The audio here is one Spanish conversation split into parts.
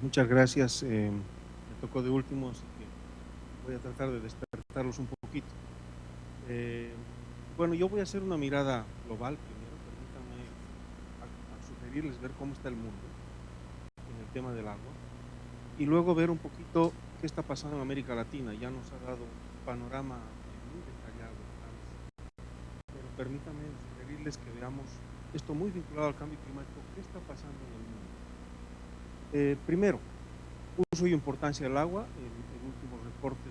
Muchas gracias. Me tocó de último, así que voy a tratar de despertarlos un poquito. Eh, bueno, yo voy a hacer una mirada global primero. Permítanme al sugerirles ver cómo está el mundo en el tema del agua y luego ver un poquito qué está pasando en América Latina. Ya nos ha dado un panorama muy detallado, pero permítanme sugerirles que veamos esto muy vinculado al cambio climático. ¿Qué está pasando en el mundo? Primero, uso y importancia del agua. El último reporte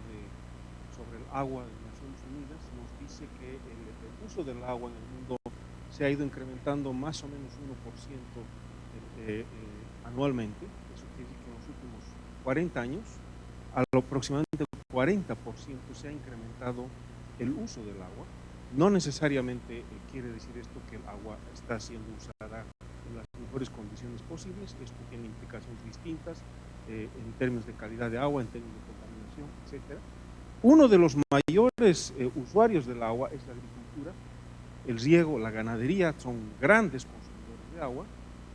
sobre el agua de Naciones Unidas nos dice que el uso del agua en el mundo se ha ido incrementando más o menos 1% anualmente. Eso quiere decir que en los últimos 40 años, aproximadamente 40% se ha incrementado el uso del agua. No necesariamente quiere decir esto que el agua está siendo usada en las mejores condiciones posibles. Esto tiene implicaciones distintas en términos de calidad de agua, en términos de contaminación, etc. Uno de los mayores usuarios del agua es la agricultura. El riego, la ganadería son grandes consumidores de agua.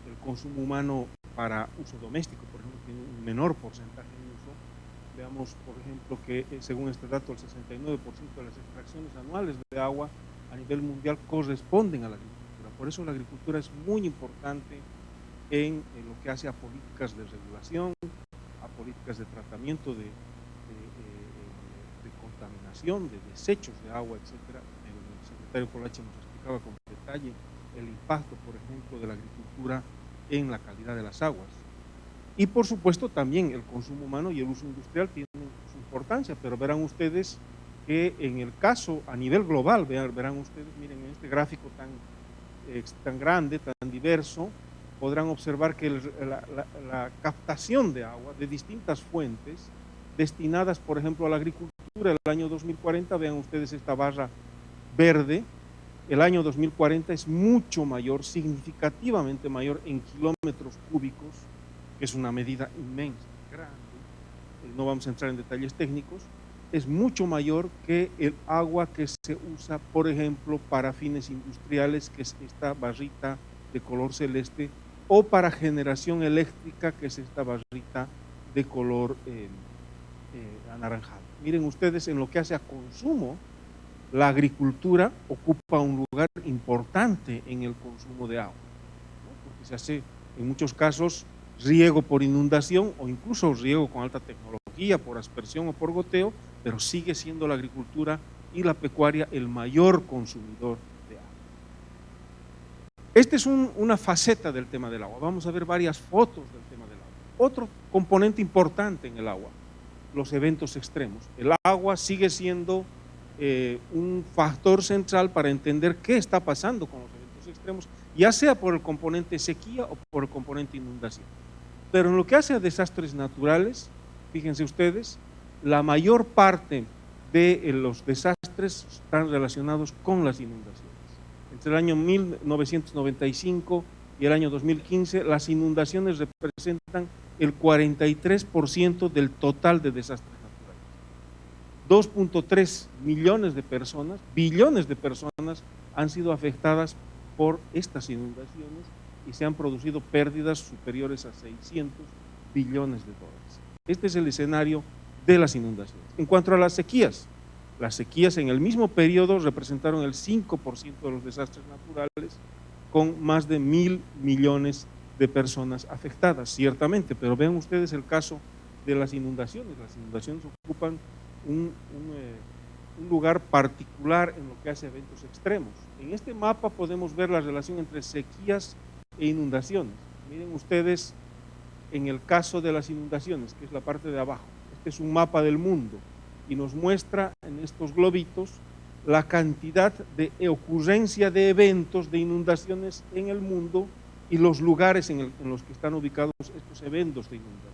El consumo humano para uso doméstico, por ejemplo, tiene un menor porcentaje de uso. Veamos, por ejemplo, que según este dato, el 69% de las extracciones anuales de agua a nivel mundial corresponden a la agricultura. Por eso la agricultura es muy importante en lo que hace a políticas de regulación, a políticas de tratamiento de contaminación, de desechos de agua, etcétera. El secretario Polache nos explicaba con detalle el impacto, por ejemplo, de la agricultura en la calidad de las aguas. Y por supuesto también el consumo humano y el uso industrial tienen su importancia, pero verán ustedes que en el caso a nivel global, verán ustedes, miren en este gráfico tan grande, tan diverso, podrán observar que la captación de agua de distintas fuentes destinadas, por ejemplo, a la agricultura, el año 2040, vean ustedes esta barra verde, el año 2040 es mucho mayor, significativamente mayor en kilómetros cúbicos, que es una medida inmensa, grande, no vamos a entrar en detalles técnicos, es mucho mayor que el agua que se usa, por ejemplo, para fines industriales, que es esta barrita de color celeste, o para generación eléctrica, que es esta barrita de color anaranjado. Miren ustedes, en lo que hace a consumo, la agricultura ocupa un lugar importante en el consumo de agua, ¿no? Porque se hace en muchos casos riego por inundación o incluso riego con alta tecnología, por aspersión o por goteo, pero sigue siendo la agricultura y la pecuaria el mayor consumidor de agua. Esta es una faceta del tema del agua. Vamos a ver varias fotos del tema del agua. Otro componente importante en el agua, los eventos extremos. El agua sigue siendo un factor central para entender qué está pasando con los eventos extremos, ya sea por el componente sequía o por el componente inundación. Pero en lo que hace a desastres naturales, fíjense ustedes, la mayor parte de los desastres están relacionados con las inundaciones. Entre el año 1995 y el año 2015, las inundaciones representan el 43% del total de desastres naturales. 2.3 millones de personas, billones de personas han sido afectadas por estas inundaciones y se han producido pérdidas superiores a 600 billones de dólares. Este es el escenario de las inundaciones. En cuanto a las sequías en el mismo periodo representaron el 5% de los desastres naturales, con más de 1.000 millones de personas afectadas, ciertamente, pero vean ustedes el caso de las inundaciones. Las inundaciones ocupan un lugar particular en lo que hace a eventos extremos. En este mapa podemos ver la relación entre sequías e inundaciones. Miren ustedes, en el caso de las inundaciones, que es la parte de abajo, este es un mapa del mundo y nos muestra en estos globitos la cantidad de ocurrencia de eventos de inundaciones en el mundo y los lugares en los que están ubicados estos eventos de inundación.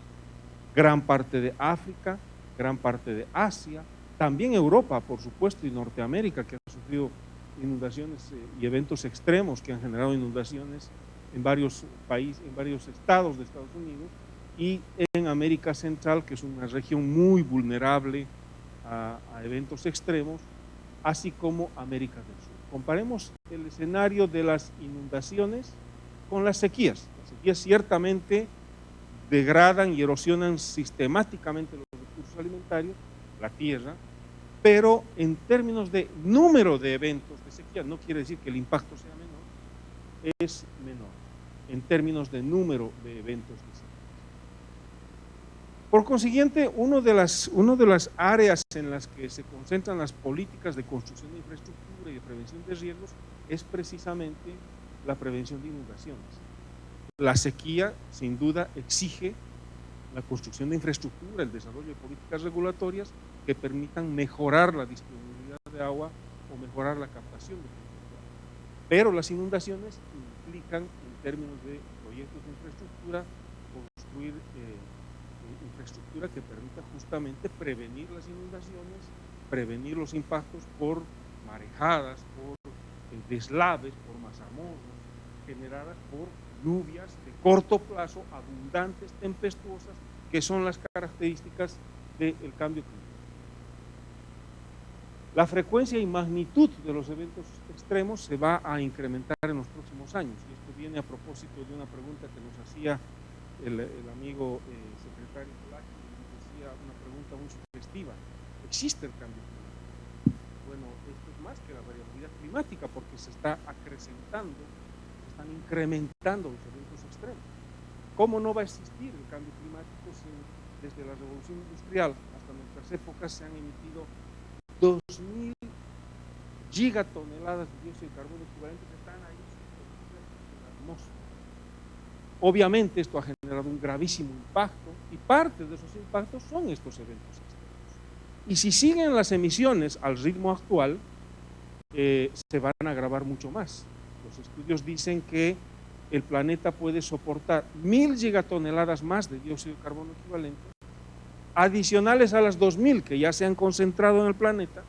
Gran parte de África, gran parte de Asia, también Europa, por supuesto, y Norteamérica, que ha sufrido inundaciones y eventos extremos que han generado inundaciones en varios países, en varios estados de Estados Unidos, y en América Central, que es una región muy vulnerable a eventos extremos, así como América del Sur. Comparemos el escenario de las inundaciones con las sequías. Las sequías ciertamente degradan y erosionan sistemáticamente los recursos alimentarios, la tierra, pero en términos de número de eventos de sequía, no quiere decir que el impacto sea menor, es menor en términos de número de eventos de sequía. Por consiguiente, una de las áreas en las que se concentran las políticas de construcción de infraestructura y de prevención de riesgos es precisamente la prevención de inundaciones. La sequía, sin duda, exige la construcción de infraestructura, el desarrollo de políticas regulatorias que permitan mejorar la disponibilidad de agua o mejorar la captación de agua. Pero las inundaciones implican, en términos de proyectos de infraestructura, construir infraestructura que permita justamente prevenir las inundaciones, prevenir los impactos por marejadas, por deslaves, por mazamorras, generadas por lluvias de corto plazo, abundantes, tempestuosas, que son las características del cambio climático. La frecuencia y magnitud de los eventos extremos se va a incrementar en los próximos años, y esto viene a propósito de una pregunta que nos hacía el amigo secretario Polaco, nos decía una pregunta muy sugestiva: ¿existe el cambio climático? Bueno, esto es más que la variabilidad climática, porque se está acrecentando, se están incrementando los eventos extremos. ¿Cómo no va a existir el cambio climático si desde la revolución industrial hasta nuestras épocas se han emitido 2.000 gigatoneladas de dióxido de carbono equivalente que están ahí en la atmósfera? Obviamente esto ha generado un gravísimo impacto, y parte de esos impactos son estos eventos extremos. Y si siguen las emisiones al ritmo actual, se van a agravar mucho más. Los estudios dicen que el planeta puede soportar 1.000 gigatoneladas más de dióxido de carbono equivalente, adicionales a las 2.000 que ya se han concentrado en el planeta,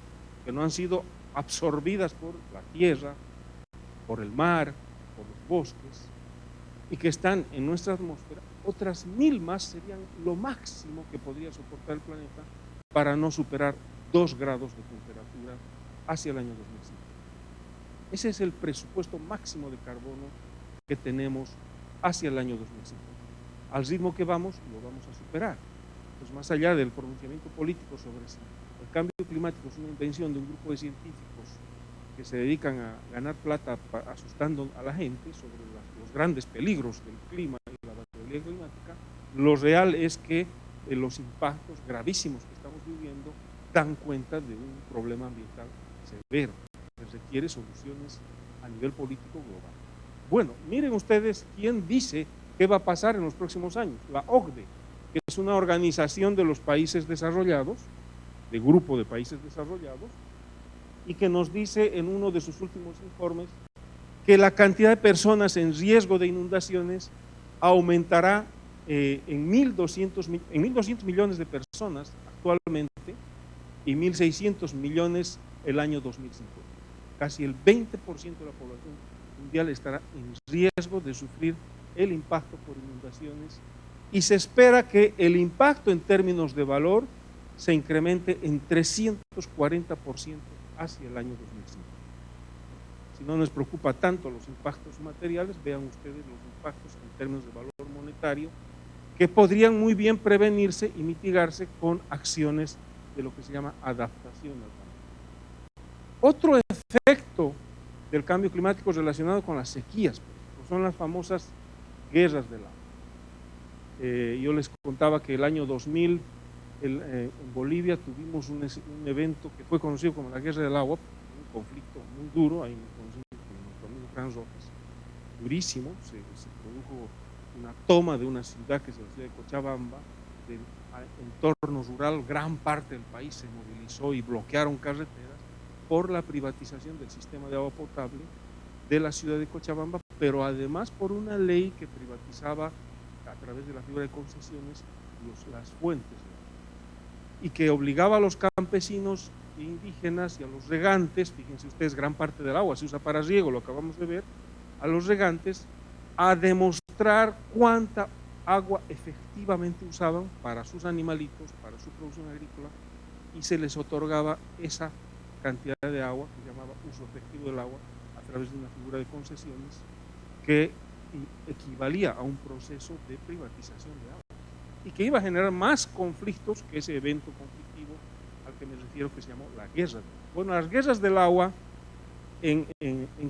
que no han sido absorbidas por la tierra, por el mar, por los bosques, y que están en nuestra atmósfera. Otras 1.000 más serían lo máximo que podría soportar el planeta para no superar 2 grados de temperatura hacia el año 2050. Ese es el presupuesto máximo de carbono que tenemos hacia el año 2050. Al ritmo que vamos, lo vamos a superar. Pues más allá del pronunciamiento político sobre si el cambio climático es una invención de un grupo de científicos que se dedican a ganar plata asustando a la gente sobre los grandes peligros del clima y la variabilidad climática, lo real es que los impactos gravísimos que estamos viviendo dan cuenta de un problema ambiental severo que requiere soluciones a nivel político global. Bueno, miren ustedes quién dice qué va a pasar en los próximos años. La OCDE, que es una organización de los países desarrollados, de grupo de países desarrollados, y que nos dice en uno de sus últimos informes que la cantidad de personas en riesgo de inundaciones aumentará en 1.200 millones de personas actualmente y 1.600 millones el año 2050. Casi el 20% de la población mundial estará en riesgo de sufrir el impacto por inundaciones, y se espera que el impacto en términos de valor se incremente en 340% hacia el año 2050. Si no nos preocupa tanto los impactos materiales, vean ustedes los impactos en términos de valor monetario, que podrían muy bien prevenirse y mitigarse con acciones de lo que se llama adaptación al cambio. Otro efecto del cambio climático relacionado con las sequías, pues, son las famosas guerras del agua. Yo les contaba que el año 2000 en Bolivia tuvimos un evento que fue conocido como la Guerra del Agua, un conflicto muy duro, ahí conocido como nuestro amigo Fran Rojas, durísimo. Se produjo una toma de una ciudad que es la ciudad de Cochabamba, del entorno rural. Gran parte del país se movilizó y bloquearon carreteras por la privatización del sistema de agua potable de la ciudad de Cochabamba, pero además por una ley que privatizaba a través de la figura de concesiones las fuentes de agua, y que obligaba a los campesinos indígenas y a los regantes, fíjense ustedes, gran parte del agua se usa para riego, lo acabamos de ver, a los regantes a demostrar cuánta agua efectivamente usaban para sus animalitos, para su producción agrícola, y se les otorgaba esa cantidad de agua, que se llamaba uso efectivo del agua, a través de una figura de concesiones que equivalía a un proceso de privatización de agua. y que iba a generar más conflictos que ese evento conflictivo al que me refiero, que se llamó la guerra del agua. Bueno, las guerras del agua en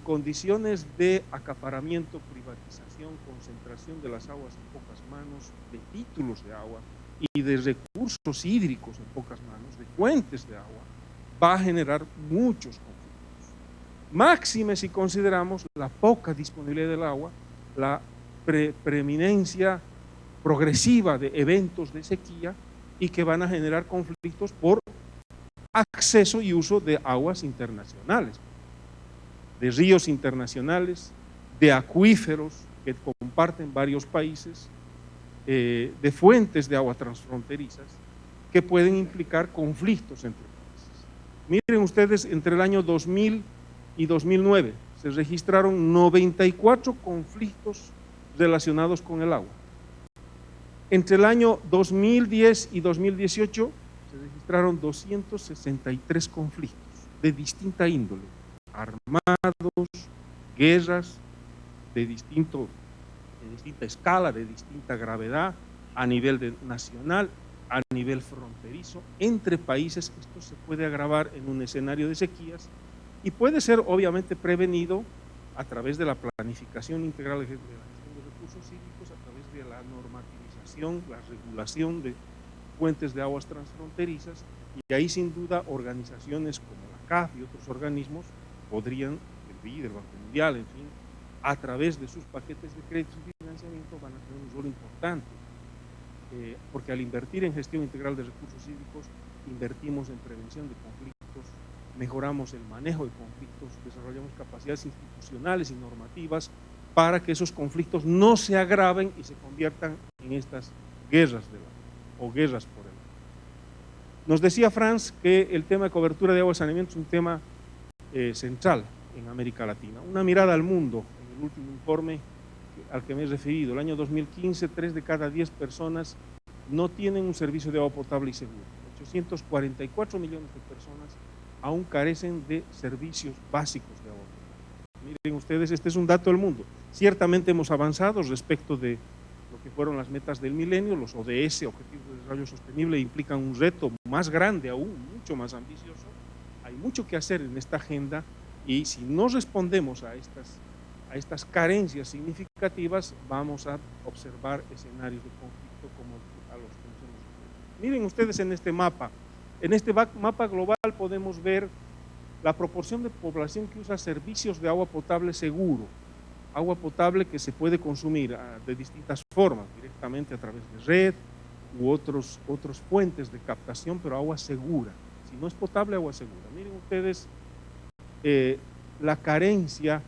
condiciones de acaparamiento, privatización, concentración de las aguas en pocas manos, de títulos de agua y de recursos hídricos en pocas manos, de fuentes de agua, va a generar muchos conflictos. Máxime si consideramos la poca disponibilidad del agua, la preeminencia progresiva de eventos de sequía y que van a generar conflictos por acceso y uso de aguas internacionales, de ríos internacionales, de acuíferos que comparten varios países, de fuentes de agua transfronterizas que pueden implicar conflictos entre países. Miren ustedes, entre el año 2000 y 2009 se registraron 94 conflictos relacionados con el agua. Entre el año 2010 y 2018 se registraron 263 conflictos de distinta índole, armados, guerras de distinta escala, de distinta gravedad, a nivel nacional, a nivel fronterizo, entre países. Esto se puede agravar en un escenario de sequías y puede ser obviamente prevenido a través de la planificación integral de la gestión de recursos hídricos, a través de la normativización, la regulación de fuentes de aguas transfronterizas, y ahí sin duda organizaciones como la CAF y otros organismos podrían, el BID, el Banco Mundial, en fin, a través de sus paquetes de créditos y financiamiento van a tener un rol importante, porque al invertir en gestión integral de recursos hídricos, invertimos en prevención de conflictos, mejoramos el manejo de conflictos, desarrollamos capacidades institucionales y normativas para que esos conflictos no se agraven y se conviertan en estas guerras del agua o guerras por el agua. Nos decía Franz que el tema de cobertura de agua y saneamiento es un tema central en América Latina. Una mirada al mundo, en el último informe al que me he referido, el año 2015, 3 de cada 10 personas no tienen un servicio de agua potable y seguro. 844 millones de personas aún carecen de servicios básicos de agua potable. Miren ustedes, este es un dato del mundo. Ciertamente hemos avanzado respecto de lo que fueron las metas del milenio, los ODS, Objetivos de Desarrollo Sostenible, implican un reto más grande aún, mucho más ambicioso. Hay mucho que hacer en esta agenda y si no respondemos a estas carencias significativas, vamos a observar escenarios de conflicto como a los que nos hemos referido. Miren ustedes en este mapa. En este mapa global podemos ver la proporción de población que usa servicios de agua potable seguro, agua potable que se puede consumir de distintas formas, directamente a través de red u otros fuentes de captación, pero agua segura. Si no es potable, agua segura. Miren ustedes la carencia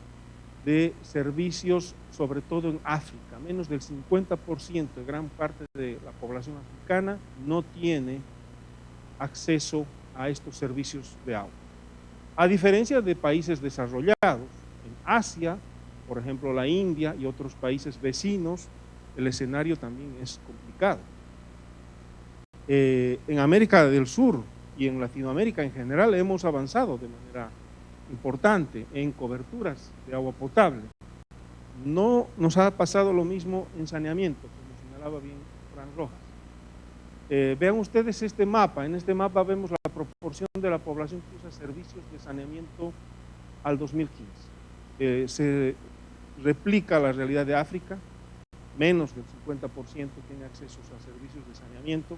de servicios, sobre todo en África. Menos del 50% de gran parte de la población africana no tiene acceso a estos servicios de agua. A diferencia de países desarrollados, en Asia, por ejemplo la India y otros países vecinos, el escenario también es complicado. En América del Sur y en Latinoamérica en general hemos avanzado de manera importante en coberturas de agua potable. No nos ha pasado lo mismo en saneamiento, como señalaba bien Fran Rojas. Vean ustedes este mapa. En este mapa vemos la proporción de la población que usa servicios de saneamiento al 2015. Se replica la realidad de África, menos del 50% tiene acceso a servicios de saneamiento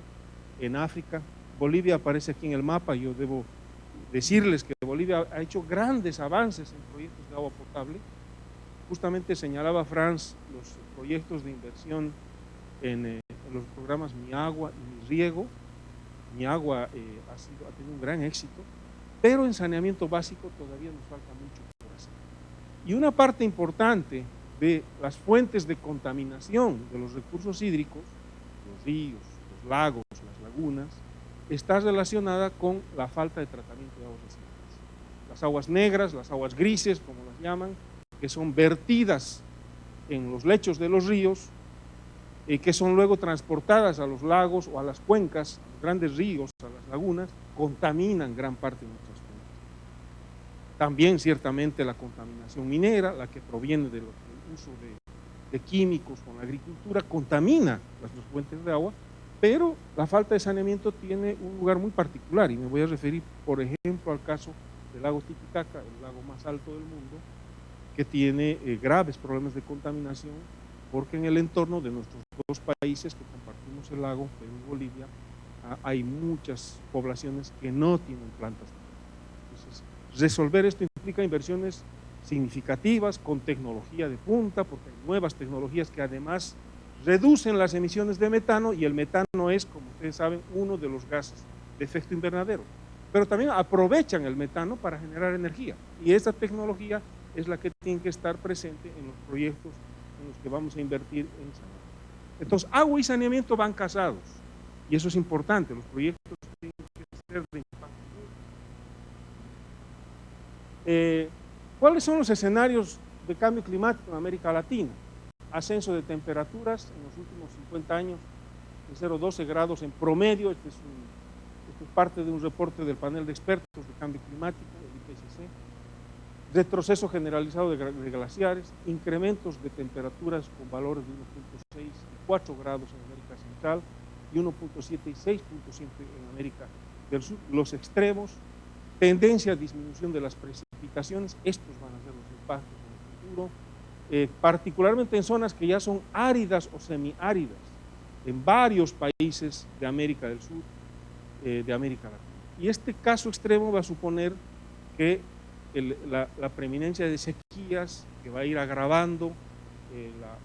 en África. Bolivia aparece aquí en el mapa. Yo debo decirles que Bolivia ha hecho grandes avances en proyectos de agua potable. Justamente señalaba Franz los proyectos de inversión en los programas Mi Agua y Mi Riego. Mi Agua ha tenido un gran éxito, pero en saneamiento básico todavía nos falta mucho por hacer. Y una parte importante de las fuentes de contaminación de los recursos hídricos, los ríos, los lagos, las lagunas, está relacionada con la falta de tratamiento de aguas residuales. Las aguas negras, las aguas grises, como las llaman, que son vertidas en los lechos de los ríos y que son luego transportadas a los lagos o a las cuencas, a los grandes ríos, a las lagunas, contaminan gran parte de nuestras cuencas. También ciertamente la contaminación minera, la que proviene del uso de químicos con la agricultura, contamina las fuentes de agua Pero la falta de saneamiento tiene un lugar muy particular y me voy a referir, por ejemplo, al caso del lago Titicaca, el lago más alto del mundo, que tiene graves problemas de contaminación, porque en el entorno de nuestros dos países que compartimos el lago, Perú y Bolivia, hay muchas poblaciones que no tienen plantas. Entonces, resolver esto implica inversiones significativas con tecnología de punta, porque hay nuevas tecnologías que además reducen las emisiones de metano, y el metano es, como ustedes saben, uno de los gases de efecto invernadero, pero también aprovechan el metano para generar energía, y esa tecnología es la que tiene que estar presente en los proyectos en los que vamos a invertir en saneamiento. Entonces, agua y saneamiento van casados, y eso es importante. Los proyectos tienen que ser de impacto. ¿Cuáles son los escenarios de cambio climático en América Latina? Ascenso de temperaturas en los últimos 50 años de 0,12 grados en promedio. Esto es parte de un reporte del panel de expertos de cambio climático, el IPCC. Retroceso generalizado de glaciares, incrementos de temperaturas con valores de 1,6 y 4 grados en América Central y 1,7 y 6,7 en América del Sur. Los extremos, tendencia a disminución de las precipitaciones, estos van a ser los impactos en el futuro, particularmente en zonas que ya son áridas o semiáridas, en varios países de América del Sur, de América Latina. Y este caso extremo va a suponer que la preeminencia de sequías, que va a ir agravando la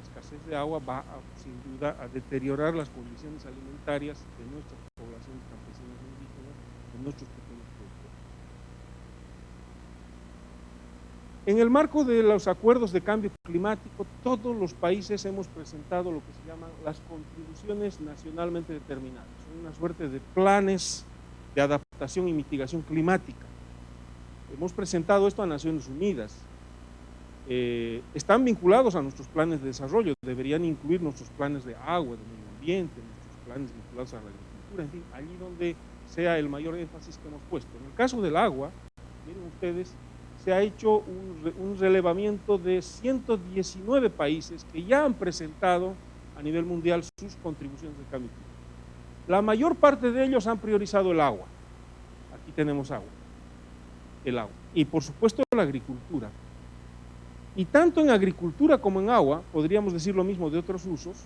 escasez de agua, va sin duda a deteriorar las condiciones alimentarias de nuestras poblaciones campesinas e indígenas, de nuestros pequeños productores. En el marco de los acuerdos de cambio climático, todos los países hemos presentado lo que se llaman las contribuciones nacionalmente determinadas. Son una suerte de planes de adaptación y mitigación climática. Hemos presentado esto a Naciones Unidas. Están vinculados a nuestros planes de desarrollo, deberían incluir nuestros planes de agua, de medio ambiente, nuestros planes vinculados a la agricultura, en fin, allí donde sea el mayor énfasis que hemos puesto. En el caso del agua, miren ustedes, se ha hecho un relevamiento de 119 países que ya han presentado a nivel mundial sus contribuciones de cambio climático. La mayor parte de ellos han priorizado el agua. Aquí tenemos agua, el agua. Y por supuesto la agricultura. Y tanto en agricultura como en agua, podríamos decir lo mismo de otros usos,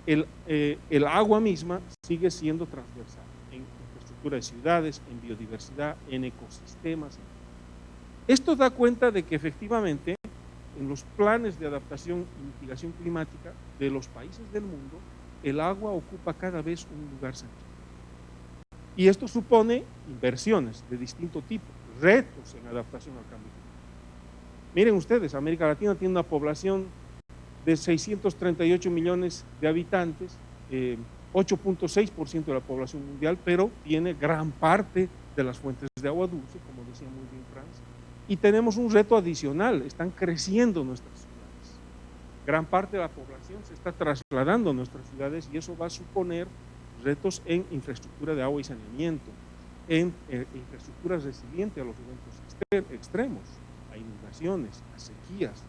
el agua misma sigue siendo transversal en infraestructura de ciudades, en biodiversidad, en ecosistemas. Esto da cuenta de que efectivamente en los planes de adaptación y mitigación climática de los países del mundo, el agua ocupa cada vez un lugar central. Y esto supone inversiones de distinto tipo, retos en adaptación al cambio climático. Miren ustedes, América Latina tiene una población de 638 millones de habitantes, 8,6% de la población mundial, pero tiene gran parte de las fuentes de agua dulce, como decía muy bien Franz. Y tenemos un reto adicional, están creciendo nuestras ciudades. Gran parte de la población se está trasladando a nuestras ciudades y eso va a suponer retos en infraestructura de agua y saneamiento, en infraestructura resiliente a los eventos extremos, a inundaciones, a sequías.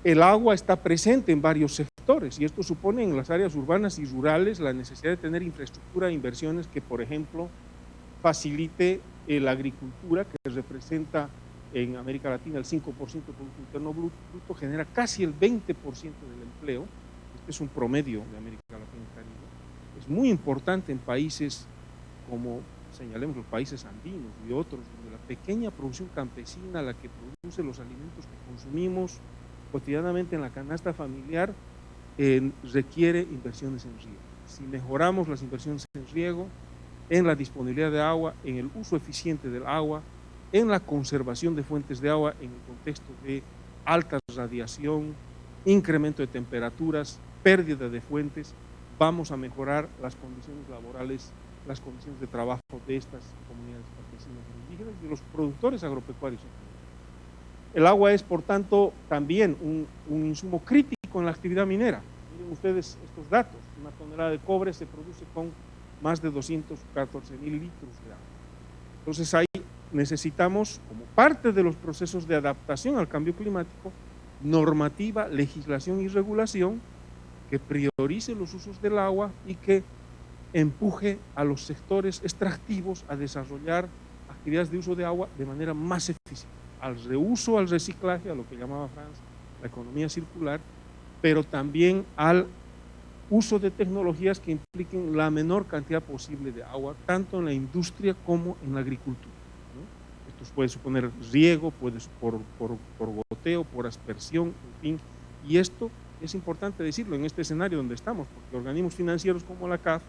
El agua está presente en varios sectores y esto supone en las áreas urbanas y rurales la necesidad de tener infraestructura e inversiones que, por ejemplo, facilite la agricultura, que representa en América Latina el 5% del Producto Interno Bruto, genera casi el 20% del empleo. Este es un promedio de América Latina y Caribe. Es muy importante en países como, señalemos, los países andinos y otros, donde la pequeña producción campesina, la que produce los alimentos que consumimos cotidianamente en la canasta familiar, requiere inversiones en riego. Si mejoramos las inversiones en riego, en la disponibilidad de agua, en el uso eficiente del agua, en la conservación de fuentes de agua en el contexto de alta radiación, incremento de temperaturas, pérdida de fuentes, vamos a mejorar las condiciones laborales, las condiciones de trabajo de estas comunidades campesinas e indígenas y de los productores agropecuarios. El agua es, por tanto, también un insumo crítico en la actividad minera. Miren ustedes estos datos, una tonelada de cobre se produce con más de 214,000 litros de agua. Entonces ahí necesitamos, como parte de los procesos de adaptación al cambio climático, normativa, legislación y regulación que priorice los usos del agua y que empuje a los sectores extractivos a desarrollar actividades de uso de agua de manera más eficiente, al reuso, al reciclaje, a lo que llamaba Franz la economía circular, pero también al uso de tecnologías que impliquen la menor cantidad posible de agua, tanto en la industria como en la agricultura, ¿no? Esto puede suponer riego, puede por goteo, por aspersión, en fin, y esto es importante decirlo en este escenario donde estamos, porque organismos financieros como la CAF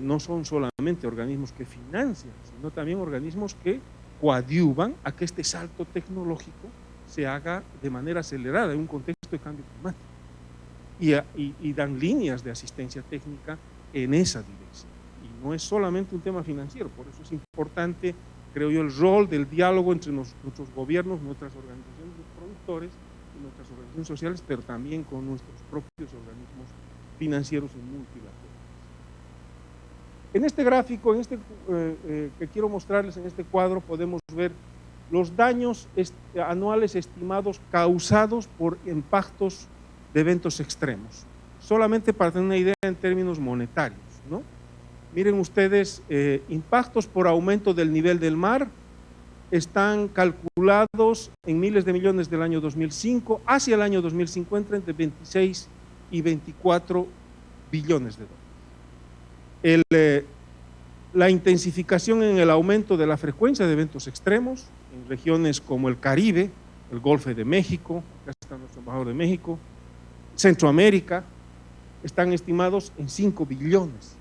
no son solamente organismos que financian, sino también organismos que coadyuvan a que este salto tecnológico se haga de manera acelerada en un contexto de cambio climático y dan líneas de asistencia técnica en esa dirección. Y no es solamente un tema financiero, por eso es importante, creo yo, el rol del diálogo entre nuestros gobiernos, nuestras organizaciones de productores y nuestras organizaciones sociales, pero también con nuestros propios organismos financieros y multilaterales. En este gráfico, que quiero mostrarles, en este cuadro, podemos ver los daños anuales estimados causados por impactos de eventos extremos, solamente para tener una idea en términos monetarios, ¿no? Miren ustedes, impactos por aumento del nivel del mar están calculados en miles de millones del año 2005, hacia el año 2050 entre 26 y 24 billones de dólares. La intensificación en el aumento de la frecuencia de eventos extremos en regiones como el Caribe, el Golfo de México, acá está nuestro embajador de México, Centroamérica, están estimados en 5 billones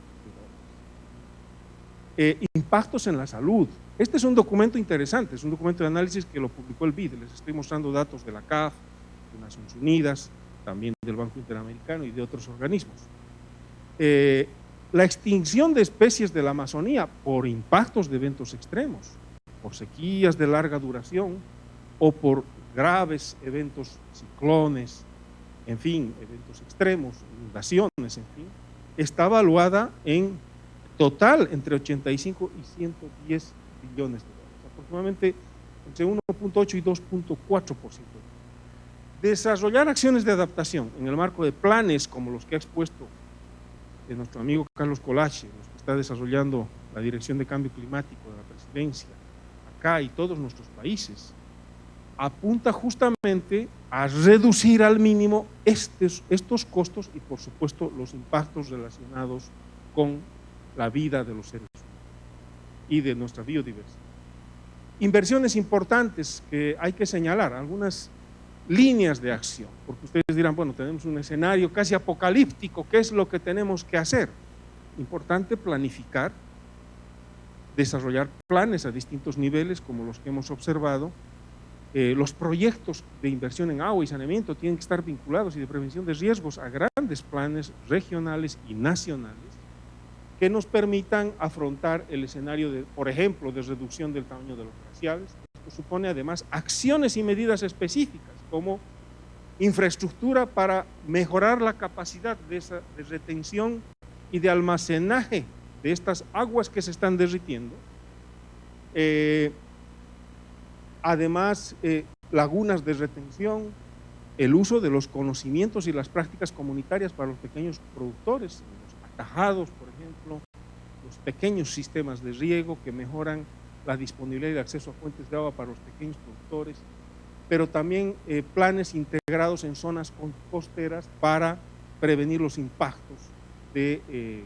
de dólares. Impactos en la salud. Este es un documento interesante, es un documento de análisis que lo publicó el BID. Les estoy mostrando datos de la CAF, de Naciones Unidas, también del Banco Interamericano y de otros organismos. La extinción de especies de la Amazonía por impactos de eventos extremos, por sequías de larga duración o por graves eventos, ciclones, en fin, eventos extremos, inundaciones, en fin, está evaluada en total entre 85 y 110 billones de dólares, aproximadamente entre 1.8 y 2.4%. Desarrollar acciones de adaptación en el marco de planes como los que ha expuesto nuestro amigo Carlos Colache, los que está desarrollando la Dirección de Cambio Climático de la Presidencia, acá y todos nuestros países, apunta justamente a reducir al mínimo estos costos y, por supuesto, los impactos relacionados con la vida de los seres humanos y de nuestra biodiversidad. Inversiones importantes que hay que señalar, algunas líneas de acción, porque ustedes dirán, bueno, tenemos un escenario casi apocalíptico, ¿qué es lo que tenemos que hacer? Importante planificar, desarrollar planes a distintos niveles, como los que hemos observado. Los proyectos de inversión en agua y saneamiento tienen que estar vinculados y de prevención de riesgos a grandes planes regionales y nacionales que nos permitan afrontar el escenario, por ejemplo, de reducción del tamaño de los glaciares. Esto supone además acciones y medidas específicas como infraestructura para mejorar la capacidad de retención y de almacenaje de estas aguas que se están derritiendo. Además, lagunas de retención, el uso de los conocimientos y las prácticas comunitarias para los pequeños productores, los atajados, por ejemplo, los pequeños sistemas de riego que mejoran la disponibilidad y acceso a fuentes de agua para los pequeños productores, pero también planes integrados en zonas costeras para prevenir los impactos de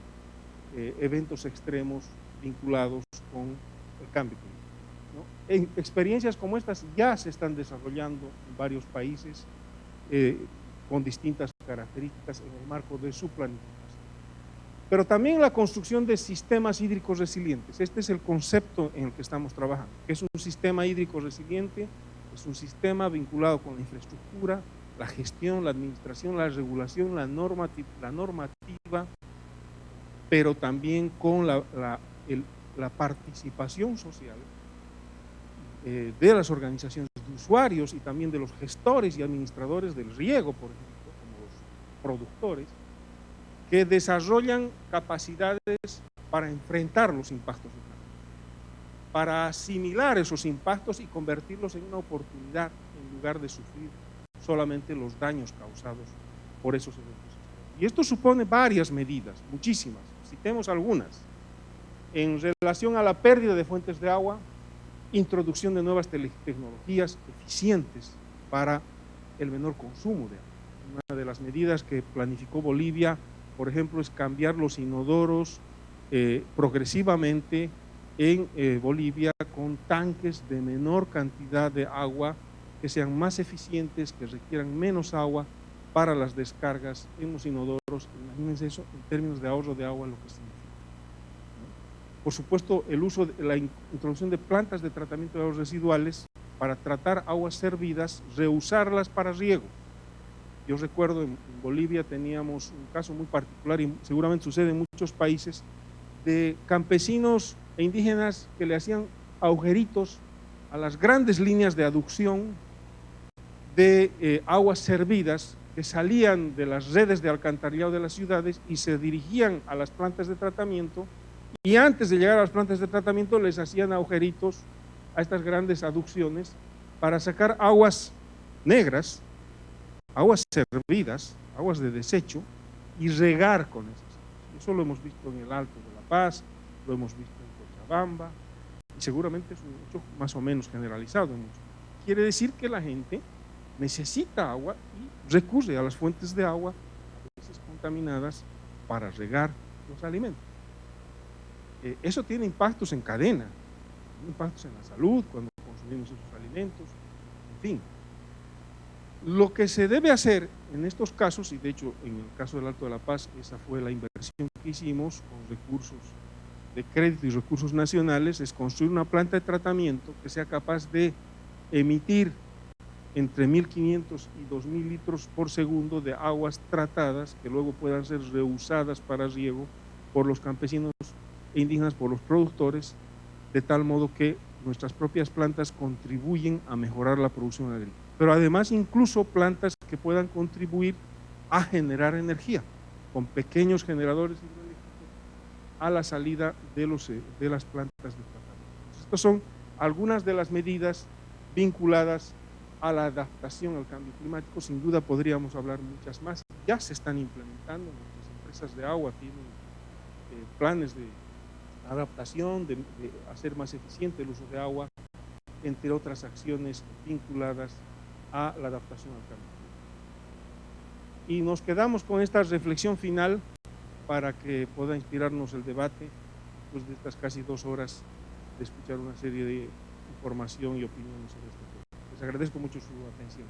eventos extremos vinculados con el cambio climático, ¿no? Experiencias como estas ya se están desarrollando en varios países con distintas características en el marco de su planificación. Pero también la construcción de sistemas hídricos resilientes. Este es el concepto en el que estamos trabajando. Es un sistema hídrico resiliente, es un sistema vinculado con la infraestructura, la gestión, la administración, la regulación, la normativa, pero también con la participación social de las organizaciones de usuarios y también de los gestores y administradores del riego, por ejemplo, como los productores, que desarrollan capacidades para enfrentar los impactos del cambio, para asimilar esos impactos y convertirlos en una oportunidad en lugar de sufrir solamente los daños causados por esos eventos. Y esto supone varias medidas, muchísimas. Citemos algunas. En relación a la pérdida de fuentes de agua, introducción de nuevas tecnologías eficientes para el menor consumo de agua. Una de las medidas que planificó Bolivia, por ejemplo, es cambiar los inodoros progresivamente en Bolivia con tanques de menor cantidad de agua, que sean más eficientes, que requieran menos agua para las descargas en los inodoros. Imagínense eso en términos de ahorro de agua, lo que significa. Por supuesto, el uso de la introducción de plantas de tratamiento de aguas residuales para tratar aguas servidas, reusarlas para riego. Yo recuerdo en Bolivia teníamos un caso muy particular, y seguramente sucede en muchos países, de campesinos e indígenas que le hacían agujeritos a las grandes líneas de aducción de aguas servidas que salían de las redes de alcantarillado de las ciudades y se dirigían a las plantas de tratamiento, y antes de llegar a las plantas de tratamiento les hacían agujeritos a estas grandes aducciones para sacar aguas negras, aguas servidas, aguas de desecho, y regar con esas. Eso lo hemos visto en el Alto de La Paz, lo hemos visto en Cochabamba, y seguramente es un hecho más o menos generalizado en muchos. Quiere decir que la gente necesita agua y recurre a las fuentes de agua, a veces contaminadas, para regar los alimentos. Eso tiene impactos en cadena, impactos en la salud cuando consumimos esos alimentos, en fin. Lo que se debe hacer en estos casos, y de hecho en el caso del Alto de La Paz, esa fue la inversión que hicimos con recursos de crédito y recursos nacionales, es construir una planta de tratamiento que sea capaz de emitir entre 1.500 y 2.000 litros por segundo de aguas tratadas que luego puedan ser reusadas para riego por los campesinos e indígenas, por los productores, de tal modo que nuestras propias plantas contribuyen a mejorar la producción agrícola. Pero además incluso plantas que puedan contribuir a generar energía con pequeños generadores hidroeléctricos a la salida de las plantas de tratamiento. Estas son algunas de las medidas vinculadas a la adaptación al cambio climático. Sin duda podríamos hablar muchas más. Ya se están implementando, nuestras empresas de agua tienen planes de adaptación, de hacer más eficiente el uso de agua, entre otras acciones vinculadas a la adaptación al cambio climático. Y nos quedamos con esta reflexión final para que pueda inspirarnos el debate después de estas casi 2 horas de escuchar una serie de información y opiniones sobre este tema. Les agradezco mucho su atención.